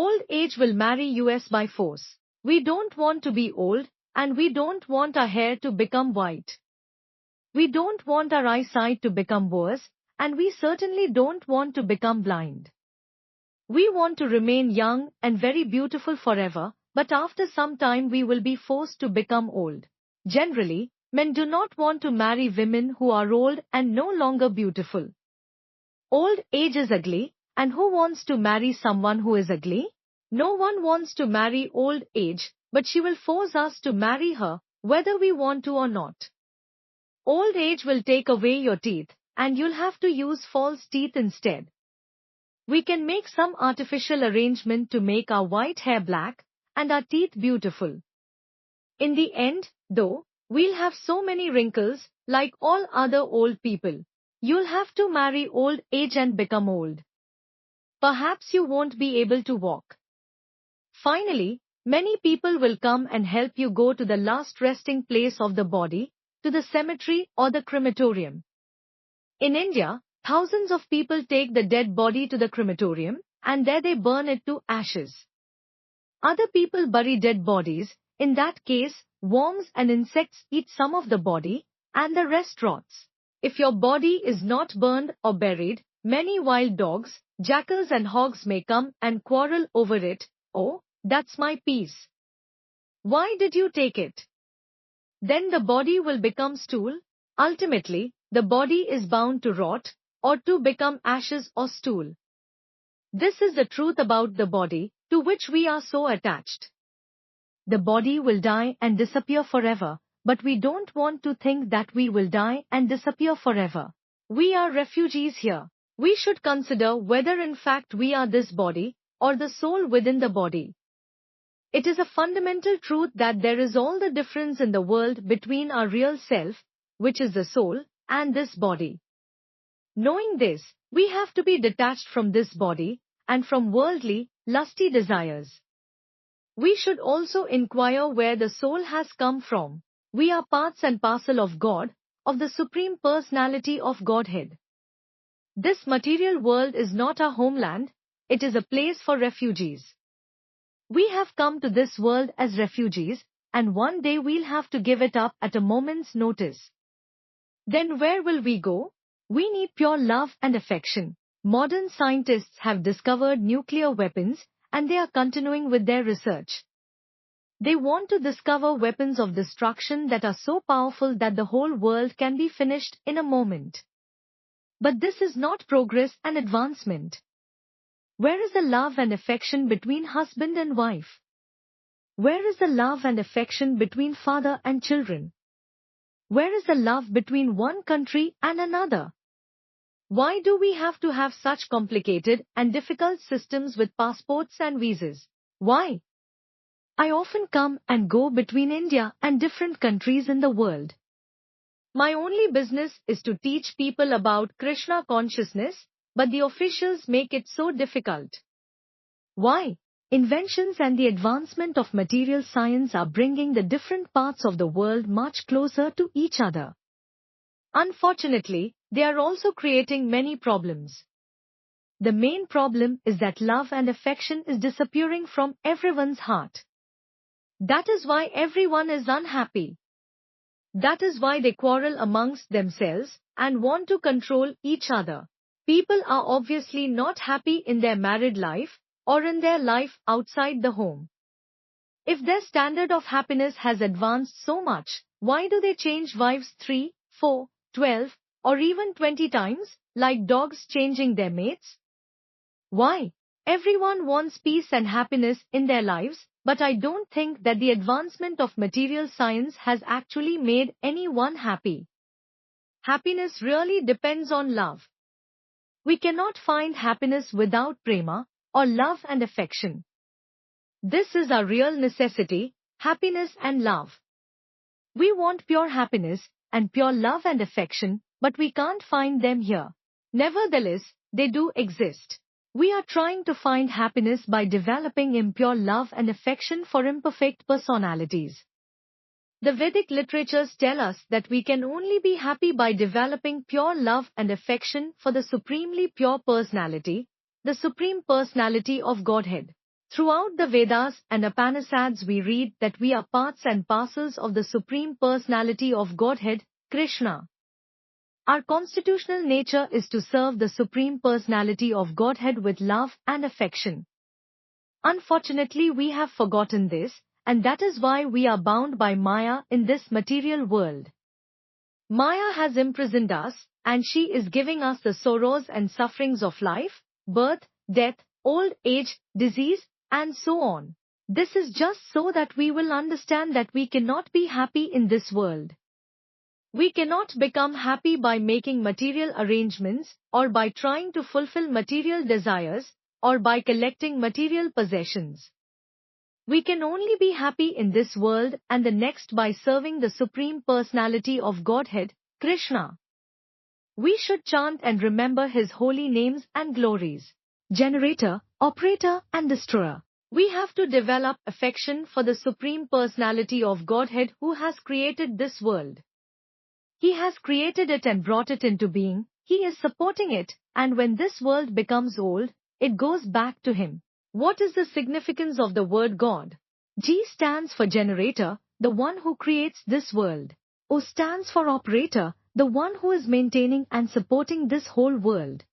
Old age will marry us by force. We don't want to be old, and we don't want our hair to become white. We don't want our eyesight to become worse, and we certainly don't want to become blind. We want to remain young and very beautiful forever, but after some time we will be forced to become old. Generally, men do not want to marry women who are old and no longer beautiful. Old age is ugly, and who wants to marry someone who is ugly? No one wants to marry old age, but she will force us to marry her, whether we want to or not. Old age will take away your teeth, and you'll have to use false teeth instead. We can make some artificial arrangement to make our white hair black, and our teeth beautiful. In the end, though, we'll have so many wrinkles, like all other old people. You'll have to marry old age and become old. Perhaps you won't be able to walk. Finally, many people will come and help you go to the last resting place of the body, to the cemetery or the crematorium. In India, thousands of people take the dead body to the crematorium, and there they burn it to ashes. Other people bury dead bodies. In that case, worms and insects eat some of the body, and the rest rots. If your body is not burned or buried, many wild dogs, jackals and hogs may come and quarrel over it. Oh, that's my piece. Why did you take it? Then the body will become stool. Ultimately, the body is bound to rot, or to become ashes or stool. This is the truth about the body, to which we are so attached. The body will die and disappear forever, but we don't want to think that we will die and disappear forever. We are refugees here. We should consider whether in fact we are this body, or the soul within the body. It is a fundamental truth that there is all the difference in the world between our real self, which is the soul, and this body. Knowing this, we have to be detached from this body, and from worldly, lusty desires. We should also inquire where the soul has come from. We are parts and parcel of God, of the Supreme Personality of Godhead. This material world is not our homeland, it is a place for refugees. We have come to this world as refugees, and one day we'll have to give it up at a moment's notice. Then where will we go? We need pure love and affection. Modern scientists have discovered nuclear weapons, and they are continuing with their research. They want to discover weapons of destruction that are so powerful that the whole world can be finished in a moment. But this is not progress and advancement. Where is the love and affection between husband and wife? Where is the love and affection between father and children? Where is the love between one country and another? Why do we have to have such complicated and difficult systems with passports and visas? Why? I often come and go between India and different countries in the world. My only business is to teach people about Krishna consciousness, but the officials make it so difficult. Why? Inventions and the advancement of material science are bringing the different parts of the world much closer to each other. Unfortunately, they are also creating many problems. The main problem is that love and affection is disappearing from everyone's heart. That is why everyone is unhappy. That is why they quarrel amongst themselves and want to control each other. People are obviously not happy in their married life or in their life outside the home. If their standard of happiness has advanced so much, why do they change wives 3, 4, 12, or even 20 times, like dogs changing their mates? Why? Everyone wants peace and happiness in their lives, but I don't think that the advancement of material science has actually made anyone happy. Happiness really depends on love. We cannot find happiness without prema, or love and affection. This is our real necessity, happiness and love. We want pure happiness and pure love and affection, but we can't find them here. Nevertheless, they do exist. We are trying to find happiness by developing impure love and affection for imperfect personalities. The Vedic literatures tell us that we can only be happy by developing pure love and affection for the supremely pure personality, the Supreme Personality of Godhead. Throughout the Vedas and Upanishads we read that we are parts and parcels of the Supreme Personality of Godhead, Krishna. Our constitutional nature is to serve the Supreme Personality of Godhead with love and affection. Unfortunately, we have forgotten this, and that is why we are bound by Maya in this material world. Maya has imprisoned us, and she is giving us the sorrows and sufferings of life, birth, death, old age, disease, and so on. This is just so that we will understand that we cannot be happy in this world. We cannot become happy by making material arrangements, or by trying to fulfill material desires, or by collecting material possessions. We can only be happy in this world and the next by serving the Supreme Personality of Godhead, Krishna. We should chant and remember His holy names and glories. Generator, operator and destroyer. We have to develop affection for the Supreme Personality of Godhead who has created this world. He has created it and brought it into being, He is supporting it, and when this world becomes old, it goes back to Him. What is the significance of the word God? G stands for generator, the one who creates this world. O stands for operator, the one who is maintaining and supporting this whole world.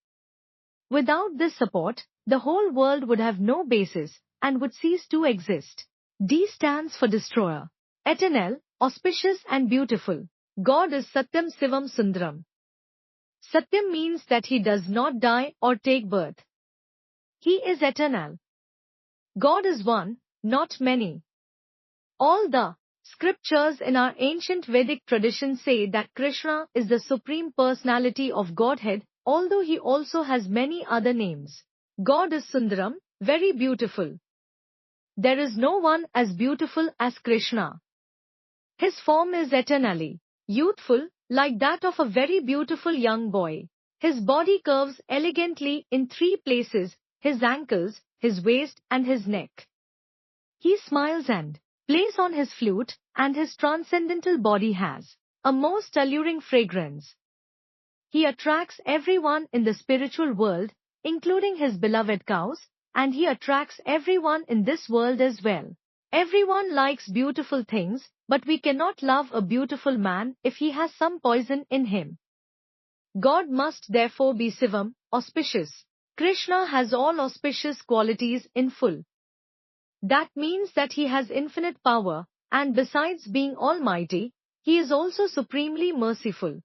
Without this support, the whole world would have no basis and would cease to exist. D stands for destroyer. Eternal, auspicious and beautiful. God is Satyam Sivam Sundaram. Satyam means that He does not die or take birth. He is eternal. God is one, not many. All the scriptures in our ancient Vedic tradition say that Krishna is the Supreme Personality of Godhead, although He also has many other names. God is Sundaram, very beautiful. There is no one as beautiful as Krishna. His form is eternally youthful, like that of a very beautiful young boy. His body curves elegantly in three places, His ankles, His waist and His neck. He smiles and plays on His flute, and His transcendental body has a most alluring fragrance. He attracts everyone in the spiritual world, including His beloved cows, and He attracts everyone in this world as well. Everyone likes beautiful things, but we cannot love a beautiful man if he has some poison in him. God must therefore be Sivam, auspicious. Krishna has all auspicious qualities in full. That means that He has infinite power, and besides being almighty, He is also supremely merciful.